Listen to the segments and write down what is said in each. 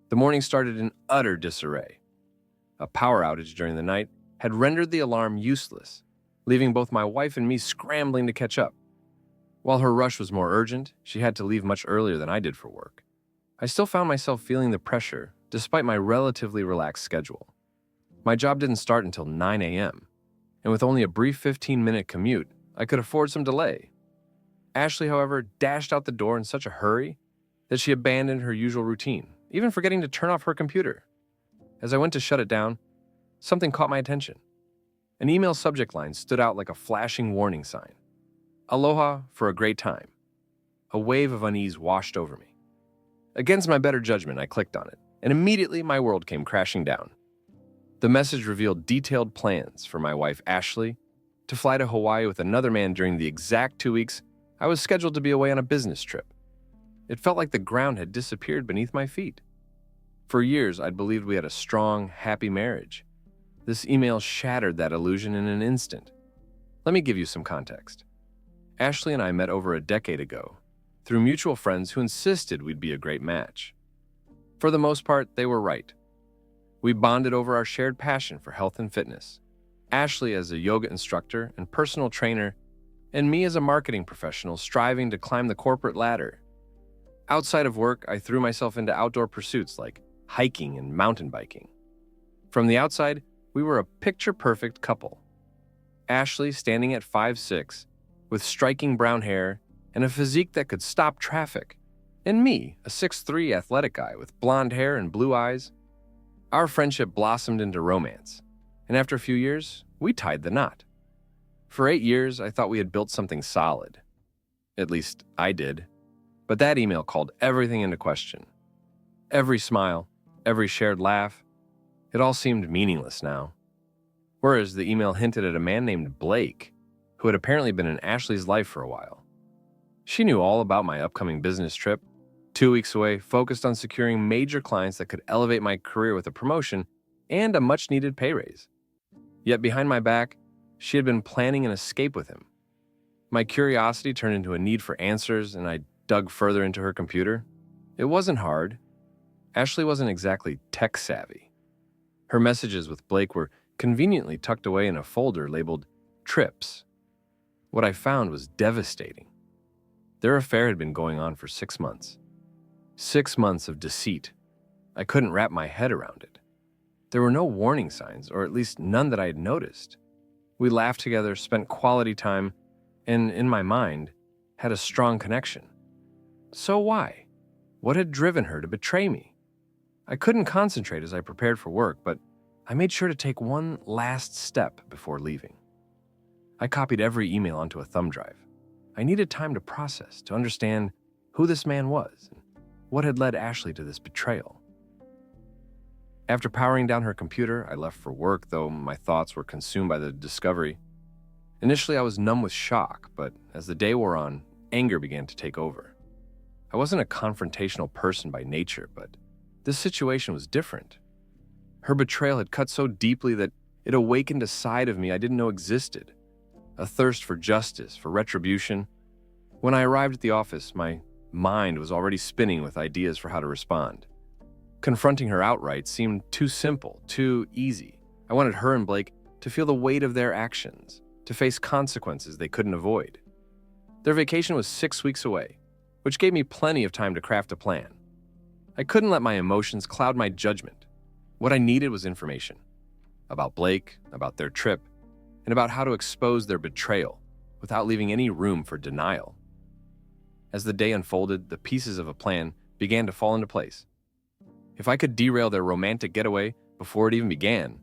The morning started in utter disarray. A power outage during the night had rendered the alarm useless, leaving both my wife and me scrambling to catch up. While her rush was more urgent, she had to leave much earlier than I did for work. I still found myself feeling the pressure, despite my relatively relaxed schedule. My job didn't start until 9 a.m., and with only a brief 15-minute commute, I could afford some delay. Ashley, however, dashed out the door in such a hurry that she abandoned her usual routine, even forgetting to turn off her computer. As I went to shut it down, something caught my attention. An email subject line stood out like a flashing warning sign. Aloha for a great time. A wave of unease washed over me. Against my better judgment, I clicked on it, and immediately my world came crashing down. The message revealed detailed plans for my wife, Ashley, to fly to Hawaii with another man during the exact 2 weeks I was scheduled to be away on a business trip. It felt like the ground had disappeared beneath my feet. For years, I'd believed we had a strong, happy marriage. This email shattered that illusion in an instant. Let me give you some context. Ashley and I met over a decade ago, through mutual friends who insisted we'd be a great match. For the most part, they were right. We bonded over our shared passion for health and fitness. Ashley as a yoga instructor and personal trainer, and me as a marketing professional striving to climb the corporate ladder. Outside of work, I threw myself into outdoor pursuits like hiking and mountain biking. From the outside, we were a picture-perfect couple. Ashley standing at 5'6", with striking brown hair and a physique that could stop traffic, and me, a 6'3" athletic guy with blonde hair and blue eyes. Our friendship blossomed into romance, and after a few years, we tied the knot. For 8 years, I thought we had built something solid. At least, I did. But that email called everything into question. Every smile, every shared laugh, it all seemed meaningless now. Whereas the email hinted at a man named Blake, who had apparently been in Ashley's life for a while. She knew all about my upcoming business trip, 2 weeks away, focused on securing major clients that could elevate my career with a promotion and a much-needed pay raise. Yet behind my back, she had been planning an escape with him. My curiosity turned into a need for answers, and I dug further into her computer. It wasn't hard. Ashley wasn't exactly tech-savvy. Her messages with Blake were conveniently tucked away in a folder labeled Trips. What I found was devastating. Their affair had been going on for 6 months. 6 months of deceit. I couldn't wrap my head around it. There were no warning signs, or at least none that I had noticed. We laughed together, spent quality time, and, in my mind, had a strong connection. So why? What had driven her to betray me? I couldn't concentrate as I prepared for work, but I made sure to take one last step before leaving. I copied every email onto a thumb drive. I needed time to process, to understand who this man was and what had led Ashley to this betrayal. After powering down her computer, I left for work, though my thoughts were consumed by the discovery. Initially, I was numb with shock, but as the day wore on, anger began to take over. I wasn't a confrontational person by nature, but this situation was different. Her betrayal had cut so deeply that it awakened a side of me I didn't know existed, a thirst for justice, for retribution. When I arrived at the office, my mind was already spinning with ideas for how to respond. Confronting her outright seemed too simple, too easy. I wanted her and Blake to feel the weight of their actions, to face consequences they couldn't avoid. Their vacation was 6 weeks away, which gave me plenty of time to craft a plan. I couldn't let my emotions cloud my judgment. What I needed was information about Blake, about their trip, and about how to expose their betrayal without leaving any room for denial. As the day unfolded, the pieces of a plan began to fall into place. If I could derail their romantic getaway before it even began,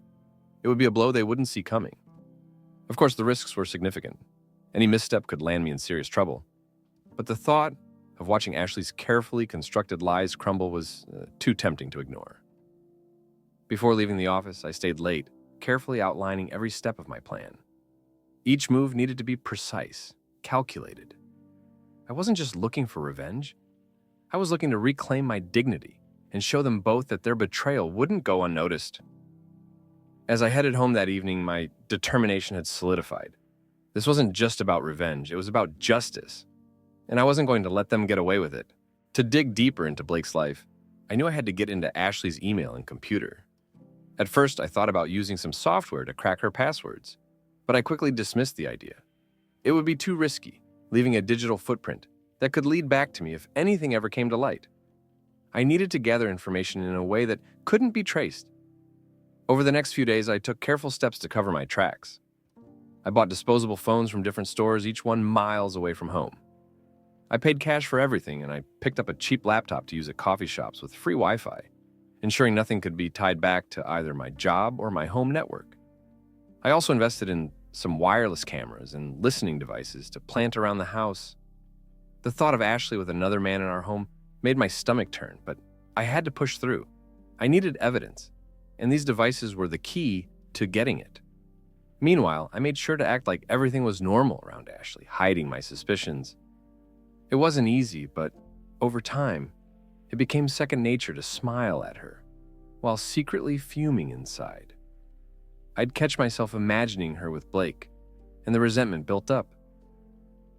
it would be a blow they wouldn't see coming. Of course, the risks were significant. Any misstep could land me in serious trouble. But the thought of watching Ashley's carefully constructed lies crumble was too tempting to ignore. Before leaving the office, I stayed late, carefully outlining every step of my plan. Each move needed to be precise, calculated. I wasn't just looking for revenge. I was looking to reclaim my dignity and show them both that their betrayal wouldn't go unnoticed. As I headed home that evening, my determination had solidified. This wasn't just about revenge, it was about justice. And I wasn't going to let them get away with it. To dig deeper into Blake's life, I knew I had to get into Ashley's email and computer. At first, I thought about using some software to crack her passwords, but I quickly dismissed the idea. It would be too risky, leaving a digital footprint that could lead back to me if anything ever came to light. I needed to gather information in a way that couldn't be traced. Over the next few days, I took careful steps to cover my tracks. I bought disposable phones from different stores, each one miles away from home. I paid cash for everything, and I picked up a cheap laptop to use at coffee shops with free Wi-Fi, ensuring nothing could be tied back to either my job or my home network. I also invested in some wireless cameras and listening devices to plant around the house. The thought of Ashley with another man in our home made my stomach turn, but I had to push through. I needed evidence, and these devices were the key to getting it. Meanwhile, I made sure to act like everything was normal around Ashley, hiding my suspicions. It wasn't easy, but over time, it became second nature to smile at her, while secretly fuming inside. I'd catch myself imagining her with Blake, and the resentment built up.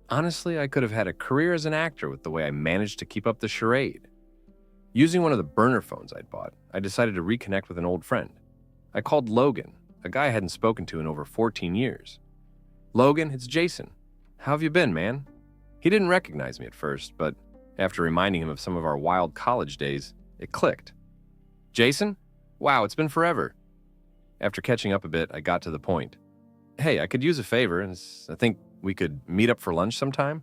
Honestly, I could have had a career as an actor with the way I managed to keep up the charade. Using one of the burner phones I'd bought, I decided to reconnect with an old friend. I called Logan, a guy I hadn't spoken to in over 14 years. "Logan, it's Jason. How have you been, man?" He didn't recognize me at first, but after reminding him of some of our wild college days, it clicked. "Jason? Wow, it's been forever." After catching up a bit, I got to the point. "Hey, I could use a favor, and I think we could meet up for lunch sometime?"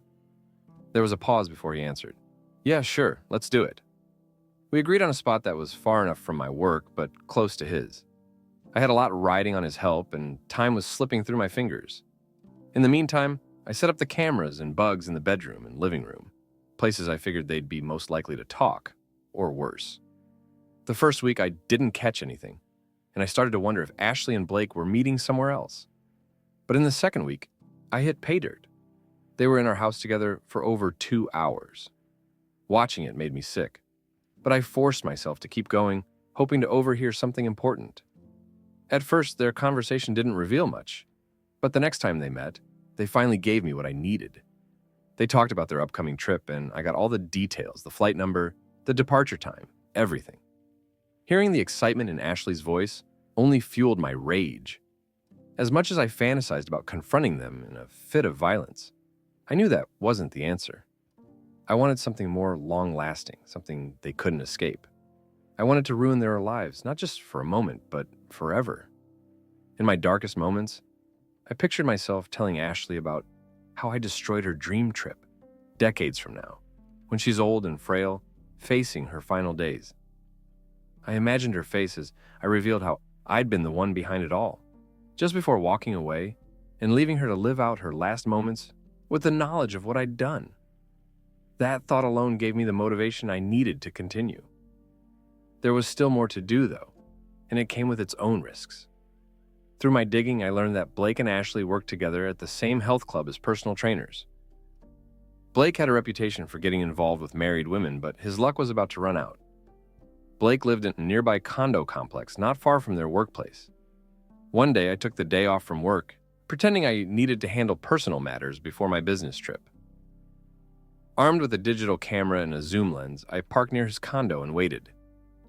There was a pause before he answered. "Yeah, sure, let's do it." We agreed on a spot that was far enough from my work, but close to his. I had a lot riding on his help, and time was slipping through my fingers. In the meantime, I set up the cameras and bugs in the bedroom and living room, places I figured they'd be most likely to talk, or worse. The first week, I didn't catch anything, and I started to wonder if Ashley and Blake were meeting somewhere else. But in the second week, I hit pay dirt. They were in our house together for over 2 hours. Watching it made me sick, but I forced myself to keep going, hoping to overhear something important. At first, their conversation didn't reveal much, but the next time they met, they finally gave me what I needed. They talked about their upcoming trip, and I got all the details, the flight number, the departure time, everything. Hearing the excitement in Ashley's voice only fueled my rage. As much as I fantasized about confronting them in a fit of violence, I knew that wasn't the answer. I wanted something more long-lasting, something they couldn't escape. I wanted to ruin their lives, not just for a moment, but forever. In my darkest moments, I pictured myself telling Ashley about how I destroyed her dream trip, decades from now, when she's old and frail, facing her final days. I imagined her face as I revealed how I'd been the one behind it all, just before walking away and leaving her to live out her last moments with the knowledge of what I'd done. That thought alone gave me the motivation I needed to continue. There was still more to do, though, and it came with its own risks. Through my digging, I learned that Blake and Ashley worked together at the same health club as personal trainers. Blake had a reputation for getting involved with married women, but his luck was about to run out. Blake lived in a nearby condo complex not far from their workplace. One day, I took the day off from work, pretending I needed to handle personal matters before my business trip. Armed with a digital camera and a zoom lens, I parked near his condo and waited.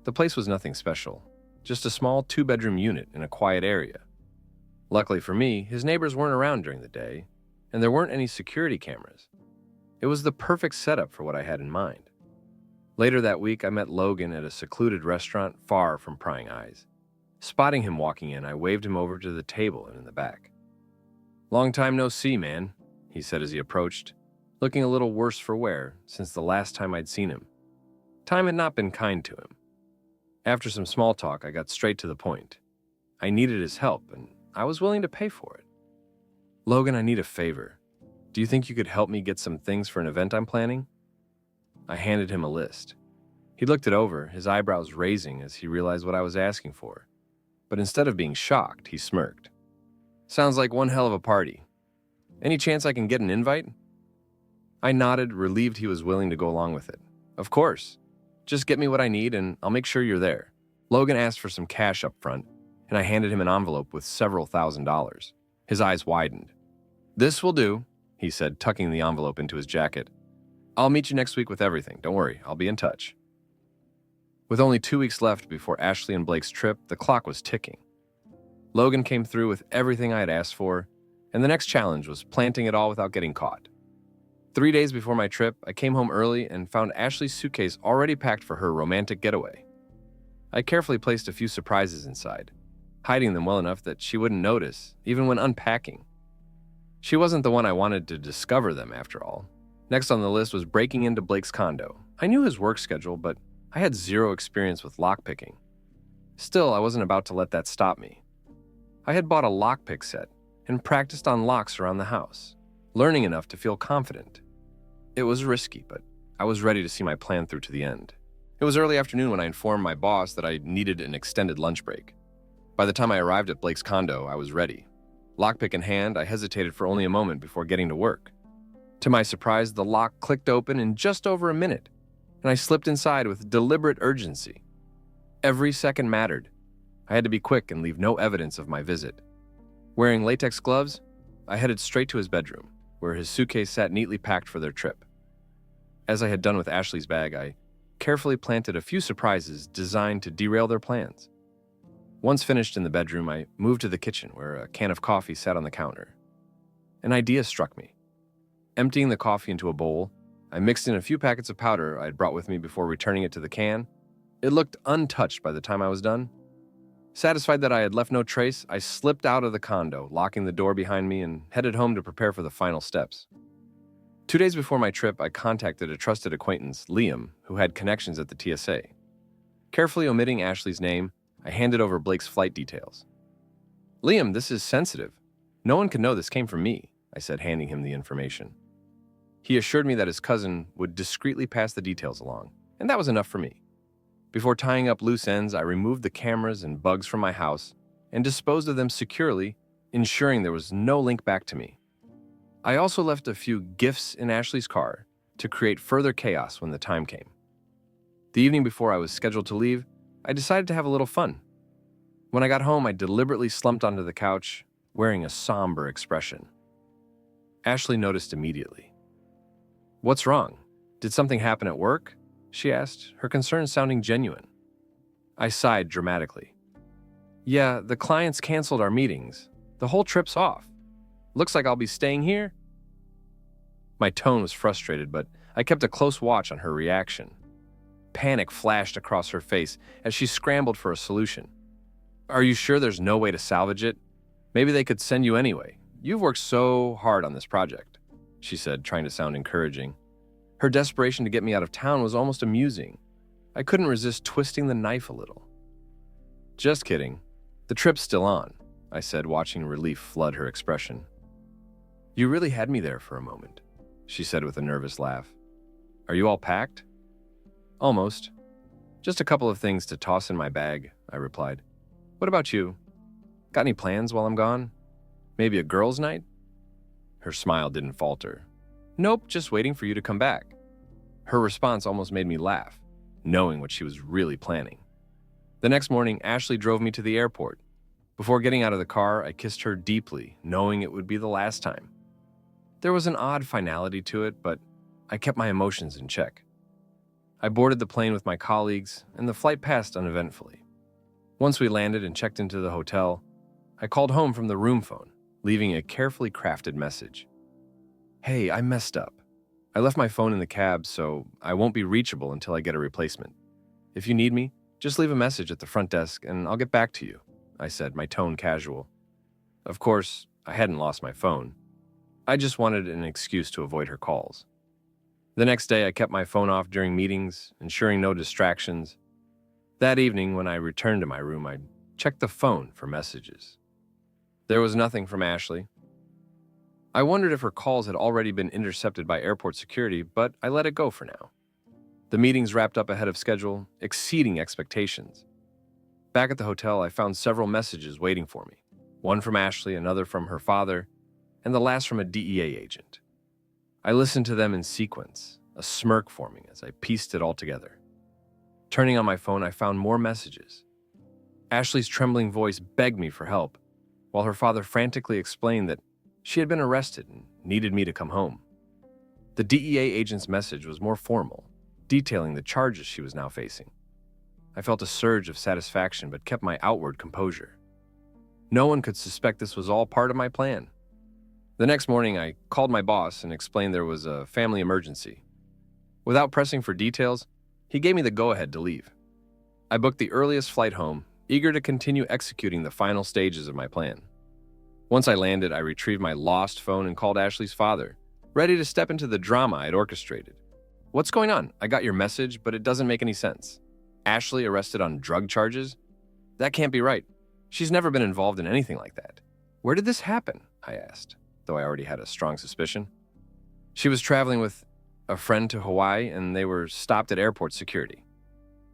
The place was nothing special, just a small 2-bedroom unit in a quiet area. Luckily for me, his neighbors weren't around during the day, and there weren't any security cameras. It was the perfect setup for what I had in mind. Later that week, I met Logan at a secluded restaurant far from prying eyes. Spotting him walking in, I waved him over to the table and in the back. "Long time no see, man," he said as he approached, looking a little worse for wear since the last time I'd seen him. Time had not been kind to him. After some small talk, I got straight to the point. I needed his help, and I was willing to pay for it. "Logan, I need a favor. Do you think you could help me get some things for an event I'm planning?" I handed him a list. He looked it over, his eyebrows raising as he realized what I was asking for. But instead of being shocked, he smirked. "Sounds like one hell of a party. Any chance I can get an invite?" I nodded, relieved he was willing to go along with it. "Of course. Just get me what I need and I'll make sure you're there." Logan asked for some cash up front, and I handed him an envelope with several $1,000s. His eyes widened. "This will do," he said, tucking the envelope into his jacket. "I'll meet you next week with everything. Don't worry, I'll be in touch." With only 2 weeks left before Ashley and Blake's trip, the clock was ticking. Logan came through with everything I had asked for, and the next challenge was planting it all without getting caught. 3 days before my trip, I came home early and found Ashley's suitcase already packed for her romantic getaway. I carefully placed a few surprises inside, hiding them well enough that she wouldn't notice, even when unpacking. She wasn't the one I wanted to discover them, after all. Next on the list was breaking into Blake's condo. I knew his work schedule, but I had zero experience with lockpicking. Still, I wasn't about to let that stop me. I had bought a lockpick set and practiced on locks around the house, learning enough to feel confident. It was risky, but I was ready to see my plan through to the end. It was early afternoon when I informed my boss that I needed an extended lunch break. By the time I arrived at Blake's condo, I was ready. Lockpick in hand, I hesitated for only a moment before getting to work. To my surprise, the lock clicked open in just over a minute, and I slipped inside with deliberate urgency. Every second mattered. I had to be quick and leave no evidence of my visit. Wearing latex gloves, I headed straight to his bedroom, where his suitcase sat neatly packed for their trip. As I had done with Ashley's bag, I carefully planted a few surprises designed to derail their plans. Once finished in the bedroom, I moved to the kitchen, where a can of coffee sat on the counter. An idea struck me. Emptying the coffee into a bowl, I mixed in a few packets of powder I had brought with me before returning it to the can. It looked untouched by the time I was done. Satisfied that I had left no trace, I slipped out of the condo, locking the door behind me, and headed home to prepare for the final steps. 2 days before my trip, I contacted a trusted acquaintance, Liam, who had connections at the TSA. Carefully omitting Ashley's name, I handed over Blake's flight details. "Liam, this is sensitive. No one can know this came from me," I said, handing him the information. He assured me that his cousin would discreetly pass the details along, and that was enough for me. Before tying up loose ends, I removed the cameras and bugs from my house and disposed of them securely, ensuring there was no link back to me. I also left a few gifts in Ashley's car to create further chaos when the time came. The evening before I was scheduled to leave, I decided to have a little fun. When I got home, I deliberately slumped onto the couch, wearing a somber expression. Ashley noticed immediately. "What's wrong? Did something happen at work?" she asked, her concern sounding genuine. I sighed dramatically. "Yeah, the clients canceled our meetings. The whole trip's off. Looks like I'll be staying here." My tone was frustrated, but I kept a close watch on her reaction. Panic flashed across her face as she scrambled for a solution. "Are you sure there's no way to salvage it? Maybe they could send you anyway. You've worked so hard on this project," she said, trying to sound encouraging. Her desperation to get me out of town was almost amusing. I couldn't resist twisting the knife a little. "Just kidding. The trip's still on," I said, watching relief flood her expression. "You really had me there for a moment," she said with a nervous laugh. "Are you all packed?" "Almost. Just a couple of things to toss in my bag," I replied. "What about you? Got any plans while I'm gone? Maybe a girls' night?" Her smile didn't falter. "Nope, just waiting for you to come back." Her response almost made me laugh, knowing what she was really planning. The next morning, Ashley drove me to the airport. Before getting out of the car, I kissed her deeply, knowing it would be the last time. There was an odd finality to it, but I kept my emotions in check. I boarded the plane with my colleagues, and the flight passed uneventfully. Once we landed and checked into the hotel, I called home from the room phone, leaving a carefully crafted message. "Hey, I messed up. I left my phone in the cab, so I won't be reachable until I get a replacement. If you need me, just leave a message at the front desk and I'll get back to you," I said, my tone casual. Of course, I hadn't lost my phone. I just wanted an excuse to avoid her calls. The next day, I kept my phone off during meetings, ensuring no distractions. That evening, when I returned to my room, I checked the phone for messages. There was nothing from Ashley. I wondered if her calls had already been intercepted by airport security, but I let it go for now. The meetings wrapped up ahead of schedule, exceeding expectations. Back at the hotel, I found several messages waiting for me. One from Ashley, another from her father, and the last from a DEA agent. I listened to them in sequence, a smirk forming as I pieced it all together. Turning on my phone, I found more messages. Ashley's trembling voice begged me for help, while her father frantically explained that she had been arrested and needed me to come home. The DEA agent's message was more formal, detailing the charges she was now facing. I felt a surge of satisfaction but kept my outward composure. No one could suspect this was all part of my plan. The next morning, I called my boss and explained there was a family emergency. Without pressing for details, he gave me the go-ahead to leave. I booked the earliest flight home, eager to continue executing the final stages of my plan. Once I landed, I retrieved my lost phone and called Ashley's father, ready to step into the drama I'd orchestrated. "What's going on? I got your message, but it doesn't make any sense. Ashley arrested on drug charges? That can't be right. She's never been involved in anything like that." "Where did this happen?" I asked, though I already had a strong suspicion. "She was traveling with a friend to Hawaii, and they were stopped at airport security.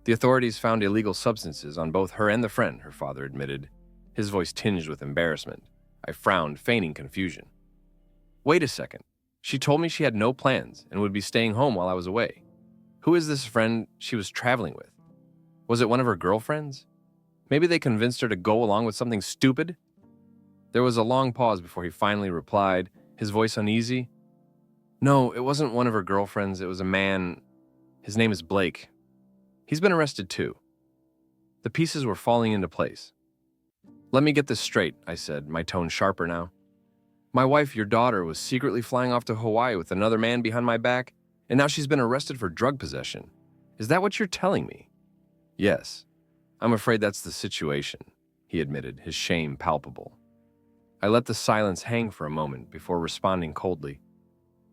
The authorities found illegal substances on both her and the friend," her father admitted, his voice tinged with embarrassment. I frowned, feigning confusion. "Wait a second. She told me she had no plans and would be staying home while I was away. Who is this friend she was traveling with? Was it one of her girlfriends? Maybe they convinced her to go along with something stupid?" There was a long pause before he finally replied, his voice uneasy. "No, it wasn't one of her girlfriends. It was a man. His name is Blake. He's been arrested too." The pieces were falling into place. "Let me get this straight," I said, my tone sharper now. "My wife, your daughter, was secretly flying off to Hawaii with another man behind my back, and now she's been arrested for drug possession. Is that what you're telling me?" "Yes, I'm afraid that's the situation," he admitted, his shame palpable. I let the silence hang for a moment before responding coldly.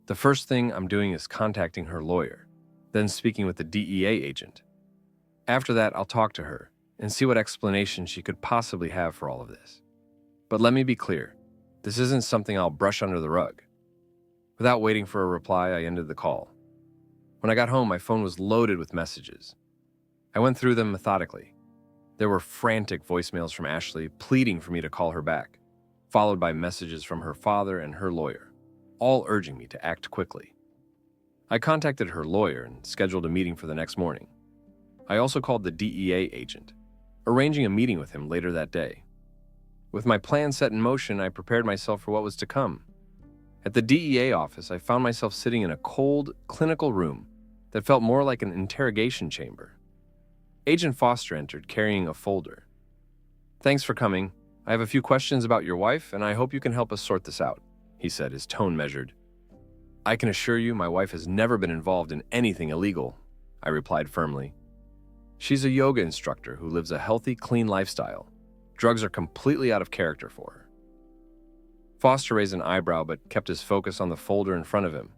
"The first thing I'm doing is contacting her lawyer, then speaking with the DEA agent. After that, I'll talk to her and see what explanation she could possibly have for all of this. But let me be clear, this isn't something I'll brush under the rug." Without waiting for a reply, I ended the call. When I got home, my phone was loaded with messages. I went through them methodically. There were frantic voicemails from Ashley pleading for me to call her back, followed by messages from her father and her lawyer, all urging me to act quickly. I contacted her lawyer and scheduled a meeting for the next morning. I also called the DEA agent, arranging a meeting with him later that day. With my plan set in motion, I prepared myself for what was to come. At the DEA office, I found myself sitting in a cold, clinical room that felt more like an interrogation chamber. Agent Foster entered, carrying a folder. "Thanks for coming. I have a few questions about your wife, and I hope you can help us sort this out," he said, his tone measured. "I can assure you my wife has never been involved in anything illegal," I replied firmly. "She's a yoga instructor who lives a healthy, clean lifestyle. Drugs are completely out of character for her." Foster raised an eyebrow but kept his focus on the folder in front of him.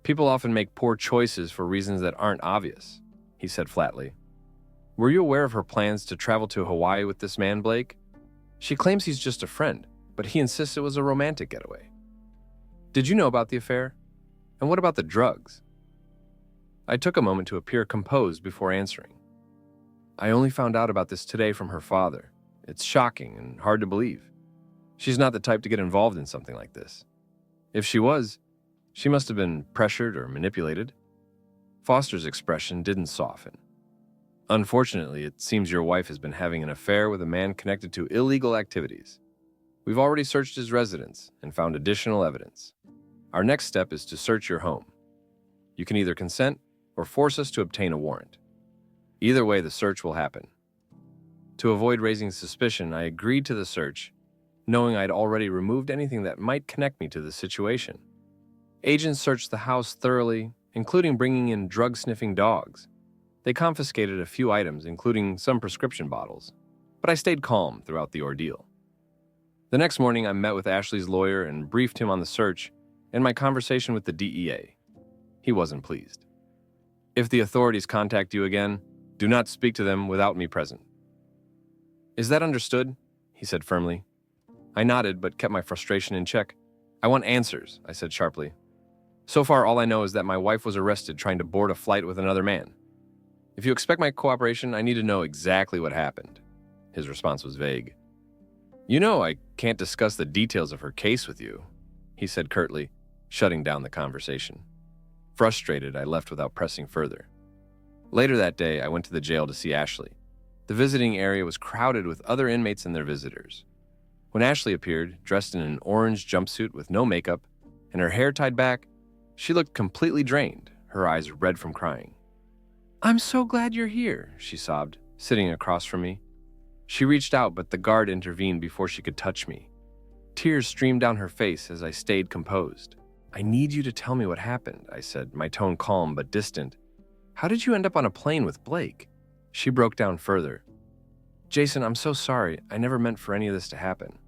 "People often make poor choices for reasons that aren't obvious," he said flatly. "Were you aware of her plans to travel to Hawaii with this man, Blake? She claims he's just a friend, but he insists it was a romantic getaway. Did you know about the affair? And what about the drugs?" I took a moment to appear composed before answering. "I only found out about this today from her father. It's shocking and hard to believe. She's not the type to get involved in something like this. If she was, she must have been pressured or manipulated." Foster's expression didn't soften. "Unfortunately, it seems your wife has been having an affair with a man connected to illegal activities. We've already searched his residence and found additional evidence. Our next step is to search your home. You can either consent or force us to obtain a warrant. Either way, the search will happen." To avoid raising suspicion, I agreed to the search, knowing I'd already removed anything that might connect me to the situation. Agents searched the house thoroughly, including bringing in drug-sniffing dogs. They confiscated a few items, including some prescription bottles, but I stayed calm throughout the ordeal. The next morning, I met with Ashley's lawyer and briefed him on the search and my conversation with the DEA. He wasn't pleased. "If the authorities contact you again, do not speak to them without me present." "Is that understood?" he said firmly. I nodded but kept my frustration in check. "I want answers," I said sharply. "So far, all I know is that my wife was arrested trying to board a flight with another man. If you expect my cooperation, I need to know exactly what happened." His response was vague. "You know I can't discuss the details of her case with you," he said curtly, shutting down the conversation. Frustrated, I left without pressing further. Later that day, I went to the jail to see Ashley. The visiting area was crowded with other inmates and their visitors. When Ashley appeared, dressed in an orange jumpsuit with no makeup and her hair tied back, she looked completely drained, her eyes red from crying. "I'm so glad you're here," she sobbed. sitting across from me. She reached out, but the guard intervened before she could touch me. Tears streamed down her face as I stayed composed. "I need you to tell me what happened," I said, my tone calm but distant. "How did you end up on a plane with Blake?" She broke down further. "Jason, I'm so sorry. I never meant for any of this to happen."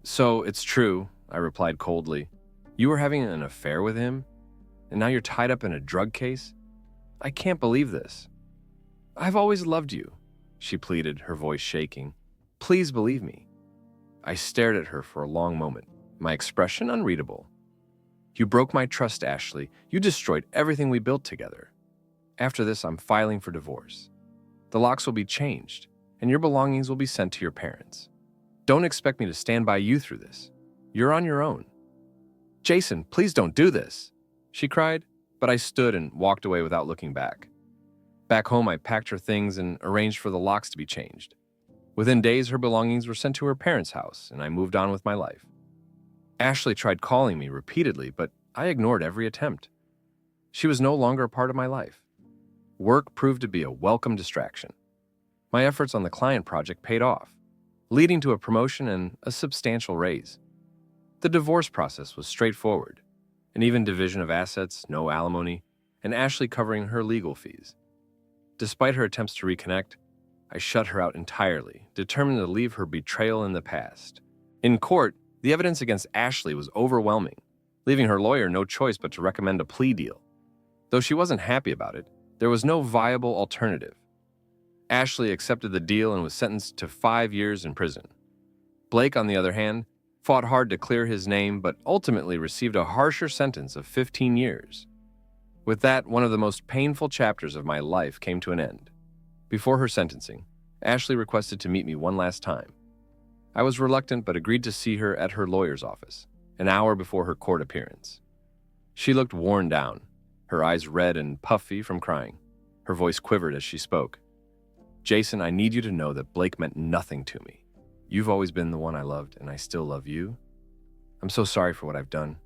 "So, it's true," I replied coldly. "You were having an affair with him? And now you're tied up in a drug case? I can't believe this." "I've always loved you," she pleaded, her voice shaking. "Please believe me." I stared at her for a long moment, my expression unreadable. "You broke my trust, Ashley. You destroyed everything we built together. After this, I'm filing for divorce. The locks will be changed, and your belongings will be sent to your parents. Don't expect me to stand by you through this. You're on your own." "Jason, please don't do this," she cried, but I stood and walked away without looking back. Back home, I packed her things and arranged for the locks to be changed. Within days, her belongings were sent to her parents' house, and I moved on with my life. Ashley tried calling me repeatedly, but I ignored every attempt. She was no longer a part of my life. Work proved to be a welcome distraction. My efforts on the client project paid off, leading to a promotion and a substantial raise. The divorce process was straightforward, an even division of assets, no alimony, and Ashley covering her legal fees. Despite her attempts to reconnect, I shut her out entirely, determined to leave her betrayal in the past. In court, the evidence against Ashley was overwhelming, leaving her lawyer no choice but to recommend a plea deal. Though she wasn't happy about it, there was no viable alternative. Ashley accepted the deal and was sentenced to 5 years in prison. Blake, on the other hand, fought hard to clear his name but ultimately received a harsher sentence of 15 years. With that, one of the most painful chapters of my life came to an end. Before her sentencing, Ashley requested to meet me one last time. I was reluctant but agreed to see her at her lawyer's office, an hour before her court appearance. She looked worn down, her eyes red and puffy from crying. Her voice quivered as she spoke. "Jason, I need you to know that Blake meant nothing to me. You've always been the one I loved, and I still love you. I'm so sorry for what I've done.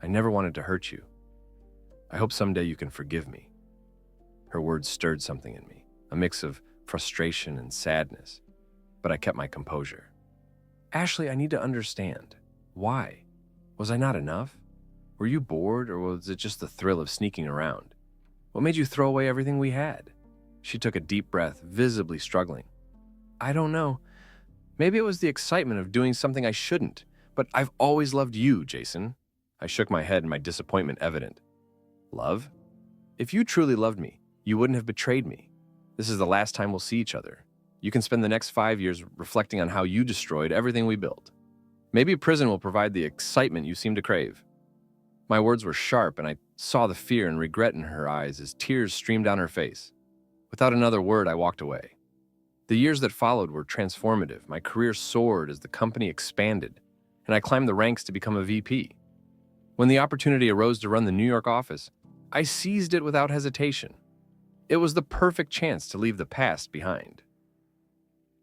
I never wanted to hurt you. I hope someday you can forgive me." Her words stirred something in me, a mix of frustration and sadness, but I kept my composure. "Ashley, I need to understand. Why? Was I not enough? Were you bored, or was it just the thrill of sneaking around? What made you throw away everything we had?" She took a deep breath, visibly struggling. "I don't know. Maybe it was the excitement of doing something I shouldn't, but I've always loved you, Jason." I shook my head, my disappointment evident. "Love? If you truly loved me, you wouldn't have betrayed me. This is the last time we'll see each other. You can spend the next 5 years reflecting on how you destroyed everything we built. Maybe prison will provide the excitement you seem to crave." My words were sharp, and I saw the fear and regret in her eyes as tears streamed down her face. Without another word, I walked away. The years that followed were transformative. My career soared as the company expanded, and I climbed the ranks to become a VP. When the opportunity arose to run the New York office, I seized it without hesitation. It was the perfect chance to leave the past behind.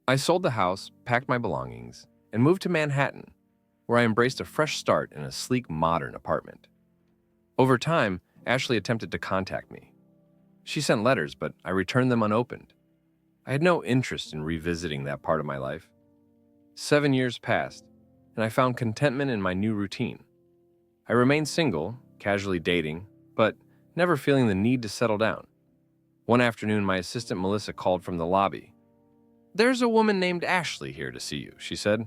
I sold the house, packed my belongings, and moved to Manhattan, where I embraced a fresh start in a sleek, modern apartment. Over time, Ashley attempted to contact me. She sent letters, but I returned them unopened. I had no interest in revisiting that part of my life. 7 years passed, and I found contentment in my new routine. I remained single, casually dating, but never feeling the need to settle down. One afternoon, my assistant Melissa called from the lobby. "There's a woman named Ashley here to see you," she said.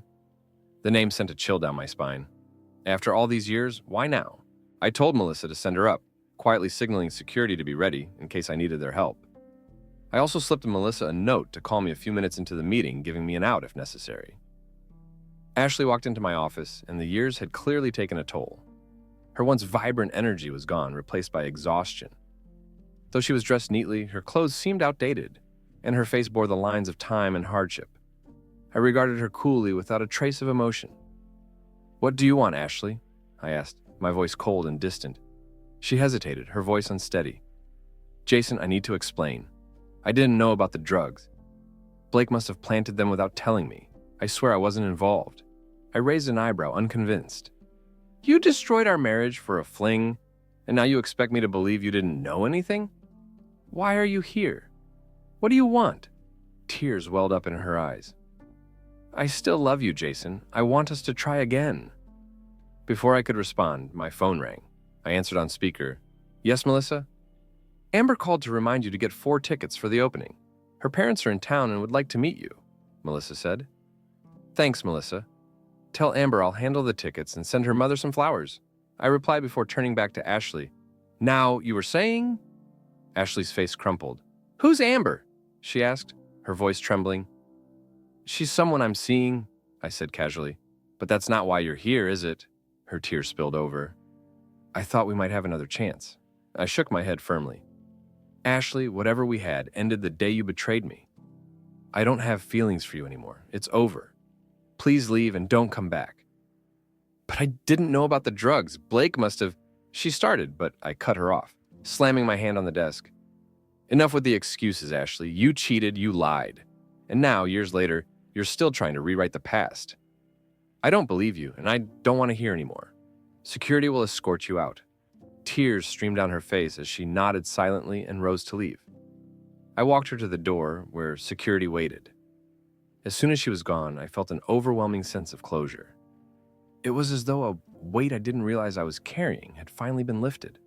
The name sent a chill down my spine. After all these years, why now? I told Melissa to send her up, quietly signaling security to be ready in case I needed their help. I also slipped Melissa a note to call me a few minutes into the meeting, giving me an out if necessary. Ashley walked into my office, and the years had clearly taken a toll. Her once vibrant energy was gone, replaced by exhaustion. Though she was dressed neatly, her clothes seemed outdated, and her face bore the lines of time and hardship. I regarded her coolly, without a trace of emotion. "What do you want, Ashley?" I asked, my voice cold and distant. She hesitated, her voice unsteady. "Jason, I need to explain. I didn't know about the drugs. Blake must have planted them without telling me. I swear I wasn't involved." I raised an eyebrow, unconvinced. "You destroyed our marriage for a fling, and now you expect me to believe you didn't know anything? Why are you here? What do you want?" Tears welled up in her eyes. I still love you, Jason. I want us to try again. Before I could respond, my phone rang. I answered on speaker. Yes, Melissa? Amber called to remind you to get 4 tickets for the opening. Her parents are in town and would like to meet you, Melissa said. Thanks, Melissa. Tell Amber I'll handle the tickets and send her mother some flowers. I replied before turning back to Ashley. Now, you were saying? Ashley's face crumpled. Who's Amber? She asked, her voice trembling. She's someone I'm seeing, I said casually. But that's not why you're here, is it? Her tears spilled over. I thought we might have another chance. I shook my head firmly. Ashley, whatever we had ended the day you betrayed me. I don't have feelings for you anymore. It's over. Please leave and don't come back. But I didn't know about the drugs. Blake must have... She started, but I cut her off, slamming my hand on the desk. Enough with the excuses, Ashley. You cheated, you lied. And now, years later, you're still trying to rewrite the past. I don't believe you, and I don't want to hear anymore. Security will escort you out. Tears streamed down her face as she nodded silently and rose to leave. I walked her to the door, where security waited. As soon as she was gone, I felt an overwhelming sense of closure. It was as though a weight I didn't realize I was carrying had finally been lifted.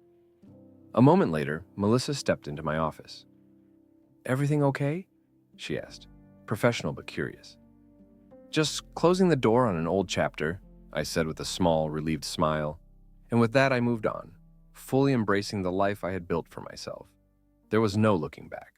A moment later, Melissa stepped into my office. Everything okay? She asked, professional but curious. Just closing the door on an old chapter, I said with a small, relieved smile, and with that I moved on, fully embracing the life I had built for myself. There was no looking back.